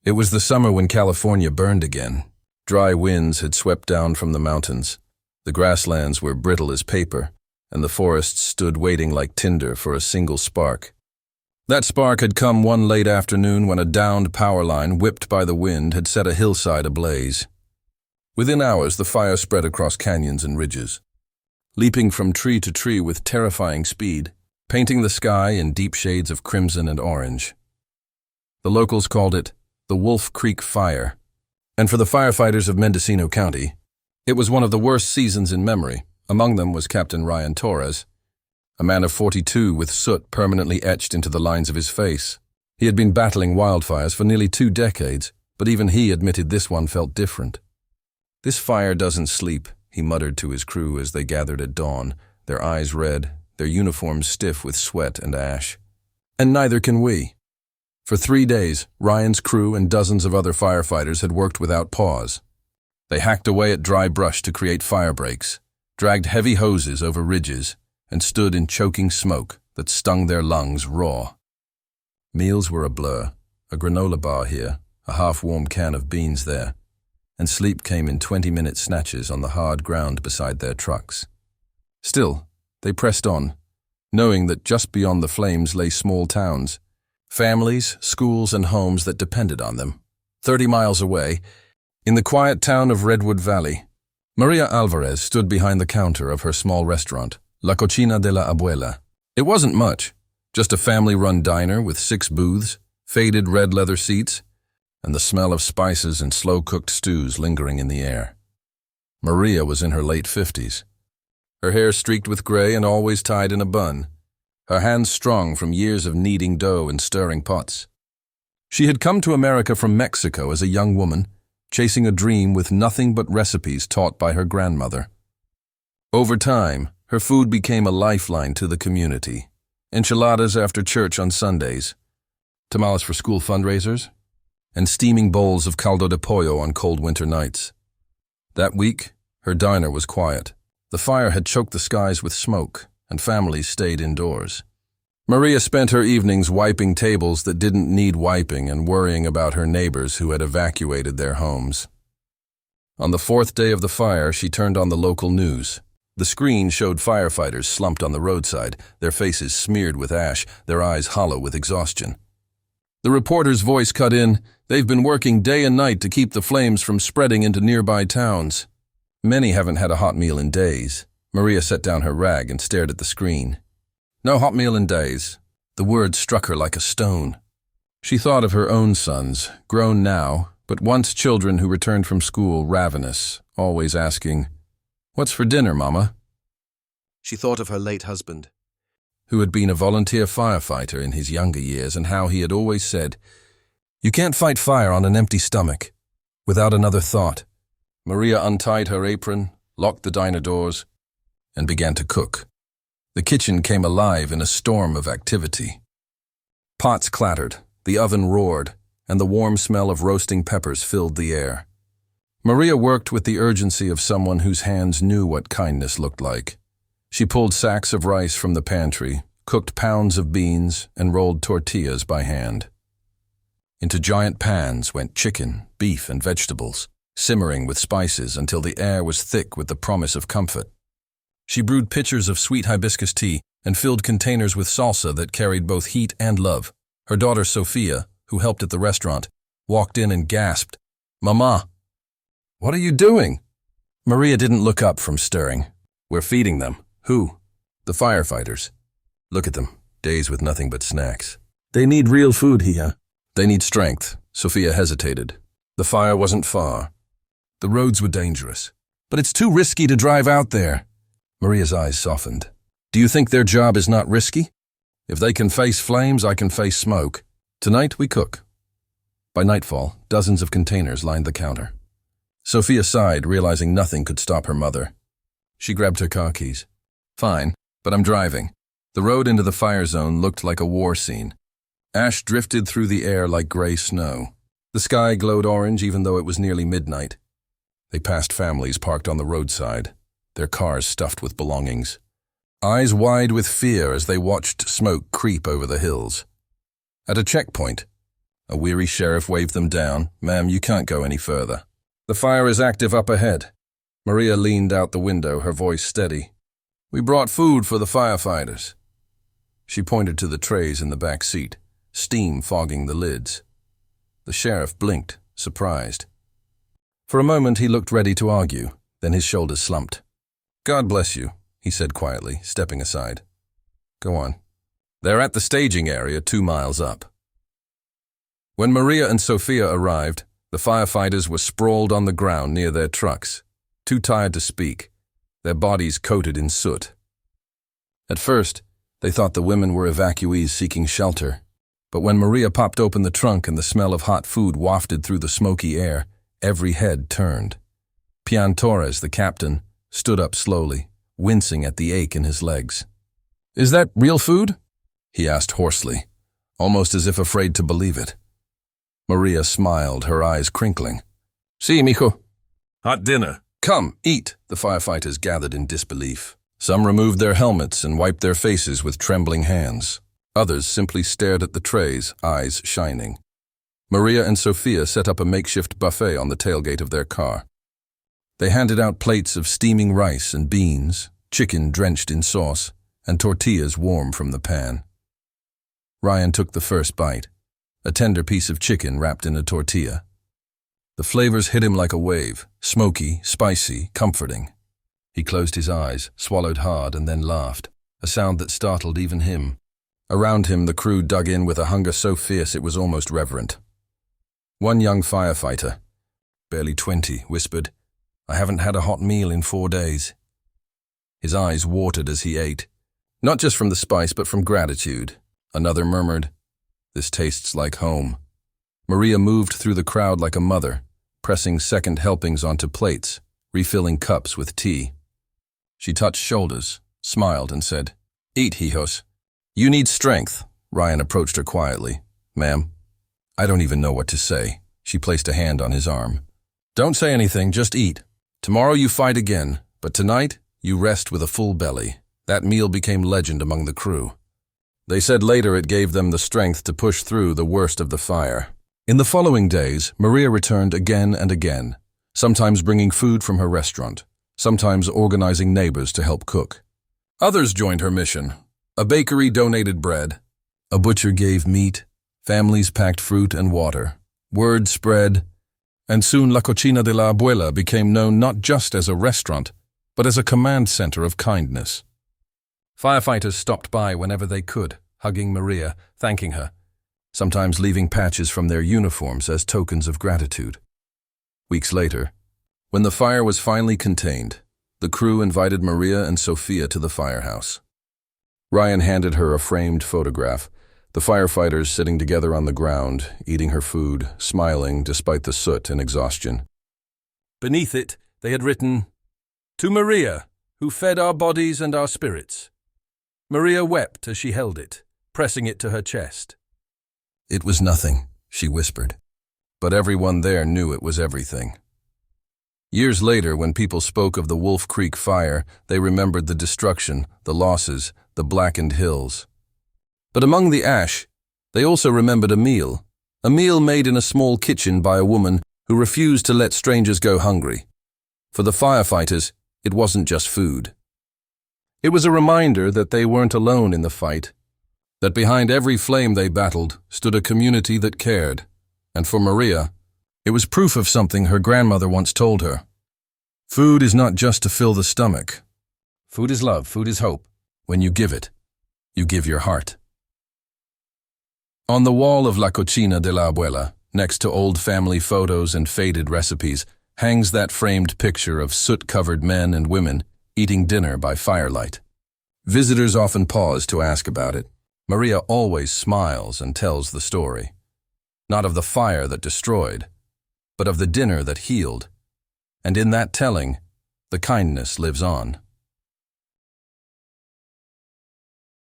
It was the summer when California burned again. Dry winds had swept down from the mountains. The grasslands were brittle as paper, and the forests stood waiting like tinder for a single spark. That spark had come one late afternoon when a downed power line, whipped by the wind, had set a hillside ablaze. Within hours, the fire spread across canyons and ridges, leaping from tree to tree with terrifying speed, painting the sky in deep shades of crimson and orange. The locals called it the Wolf Creek Fire, and for the firefighters of Mendocino County, it was one of the worst seasons in memory. Among them was Captain Ryan Torres, a man of 42 with soot permanently etched into the lines of his face. He had been battling wildfires for nearly 2 decades, but even he admitted this one felt different. "This fire doesn't sleep," he muttered to his crew as they gathered at dawn, their eyes red, their uniforms stiff with sweat and ash. And neither can we. For 3 days, Ryan's crew and dozens of other firefighters had worked without pause. They hacked away at dry brush to create fire breaks, dragged heavy hoses over ridges, and stood in choking smoke that stung their lungs raw. Meals were a blur, a granola bar here, a half-warm can of beans there, and sleep came in 20-minute snatches on the hard ground beside their trucks. Still, they pressed on, knowing that just beyond the flames lay small towns, families, schools, and homes that depended on them. 30 miles away, in the quiet town of Redwood Valley, Maria Alvarez stood behind the counter of her small restaurant, La Cocina de la Abuela. It wasn't much, just a family-run diner with 6 booths, faded red leather seats, and the smell of spices and slow-cooked stews lingering in the air. Maria was in her late 50s, her hair streaked with gray and always tied in a bun, her hands strong from years of kneading dough and stirring pots. She had come to America from Mexico as a young woman, chasing a dream with nothing but recipes taught by her grandmother. Over time, her food became a lifeline to the community. Enchiladas after church on Sundays, tamales for school fundraisers, and steaming bowls of caldo de pollo on cold winter nights. That week, her diner was quiet. The fire had choked the skies with smoke, and families stayed indoors. Maria spent her evenings wiping tables that didn't need wiping and worrying about her neighbors who had evacuated their homes. On the 4th day of the fire, she turned on the local news. The screen showed firefighters slumped on the roadside, their faces smeared with ash, their eyes hollow with exhaustion. The reporter's voice cut in, "They've been working day and night to keep the flames from spreading into nearby towns." Many haven't had a hot meal in days. Maria set down her rag and stared at the screen. "No hot meal in days." The word struck her like a stone. She thought of her own sons, grown now, but once children who returned from school ravenous, always asking, "What's for dinner, Mama?" She thought of her late husband, who had been a volunteer firefighter in his younger years, and how he had always said, "You can't fight fire on an empty stomach," without another thought. Maria untied her apron, locked the diner doors, and began to cook. The kitchen came alive in a storm of activity. Pots clattered, the oven roared, and the warm smell of roasting peppers filled the air. Maria worked with the urgency of someone whose hands knew what kindness looked like. She pulled sacks of rice from the pantry, cooked pounds of beans, and rolled tortillas by hand. Into giant pans went chicken, beef, and vegetables, simmering with spices until the air was thick with the promise of comfort. She brewed pitchers of sweet hibiscus tea and filled containers with salsa that carried both heat and love. Her daughter Sofia, who helped at the restaurant, walked in and gasped, "Mama, what are you doing?" Maria didn't look up from stirring. "We're feeding them." "Who?" "The firefighters. Look at them, days with nothing but snacks." "They need real food here." "They need strength." Sofia hesitated. The fire wasn't far. The roads were dangerous. "But it's too risky to drive out there." Maria's eyes softened. "Do you think their job is not risky? If they can face flames, I can face smoke. Tonight we cook." By nightfall, dozens of containers lined the counter. Sofia sighed, realizing nothing could stop her mother. She grabbed her car keys. "Fine, but I'm driving." The road into the fire zone looked like a war scene. Ash drifted through the air like gray snow. The sky glowed orange even though it was nearly midnight. They passed families parked on the roadside, their cars stuffed with belongings, eyes wide with fear as they watched smoke creep over the hills. At a checkpoint, A weary sheriff waved them down. "Ma'am, you can't go any further." "The fire is active up ahead." Maria leaned out the window, her voice steady. "We brought food for the firefighters." She pointed to the trays in the back seat, steam fogging the lids. The sheriff blinked, surprised. For a moment he looked ready to argue, then his shoulders slumped. "God bless you," he said quietly, stepping aside. "Go on." "They're at the staging area 2 miles up." When Maria and Sofia arrived, the firefighters were sprawled on the ground near their trucks, too tired to speak, their bodies coated in soot. At first, they thought the women were evacuees seeking shelter, but when Maria popped open the trunk and the smell of hot food wafted through the smoky air, every head turned. Pian Torres, the captain, stood up slowly, wincing at the ache in his legs. "Is that real food?" he asked hoarsely, almost as if afraid to believe it. Maria smiled, her eyes crinkling. "Si, mijo." "Hot dinner. Come, eat." The firefighters gathered in disbelief. Some removed their helmets and wiped their faces with trembling hands. Others simply stared at the trays, eyes shining. Maria and Sofia set up a makeshift buffet on the tailgate of their car. They handed out plates of steaming rice and beans, chicken drenched in sauce, and tortillas warm from the pan. Ryan took the first bite, a tender piece of chicken wrapped in a tortilla. The flavors hit him like a wave, smoky, spicy, comforting. He closed his eyes, swallowed hard, and then laughed, a sound that startled even him. Around him, the crew dug in with a hunger so fierce it was almost reverent. One young firefighter, barely 20, whispered, "I haven't had a hot meal in 4 days." His eyes watered as he ate, not just from the spice but from gratitude. Another murmured, "This tastes like home." Maria moved through the crowd like a mother, pressing second helpings onto plates, refilling cups with tea. She touched shoulders, smiled, and said, "Eat, hijos. You need strength." Ryan approached her quietly. "Ma'am, I don't even know what to say." She placed a hand on his arm. "Don't say anything, just eat. Tomorrow you fight again, but tonight you rest with a full belly." That meal became legend among the crew. They said later it gave them the strength to push through the worst of the fire. In the following days, Maria returned again and again, sometimes bringing food from her restaurant, sometimes organizing neighbors to help cook. Others joined her mission. A bakery donated bread. A butcher gave meat. Families packed fruit and water. Word spread, and soon La Cocina de la Abuela became known not just as a restaurant, but as a command center of kindness. Firefighters stopped by whenever they could, hugging Maria, thanking her, sometimes leaving patches from their uniforms as tokens of gratitude. Weeks later, when the fire was finally contained, the crew invited Maria and Sofia to the firehouse. Ryan handed her a framed photograph, the firefighters sitting together on the ground, eating her food, smiling despite the soot and exhaustion. Beneath it, they had written, "To Maria, who fed our bodies and our spirits." Maria wept as she held it, pressing it to her chest. "It was nothing," she whispered, but everyone there knew it was everything. Years later, when people spoke of the Wolf Creek fire, they remembered the destruction, the losses, the blackened hills. But among the ash, they also remembered a meal made in a small kitchen by a woman who refused to let strangers go hungry. For the firefighters, it wasn't just food. It was a reminder that they weren't alone in the fight, that behind every flame they battled stood a community that cared. And for Maria, it was proof of something her grandmother once told her. Food is not just to fill the stomach. Food is love, food is hope. When you give it, you give your heart. On the wall of La Cocina de la Abuela, next to old family photos and faded recipes, hangs that framed picture of soot-covered men and women eating dinner by firelight. Visitors often pause to ask about it. Maria always smiles and tells the story. Not of the fire that destroyed, but of the dinner that healed. And in that telling, the kindness lives on.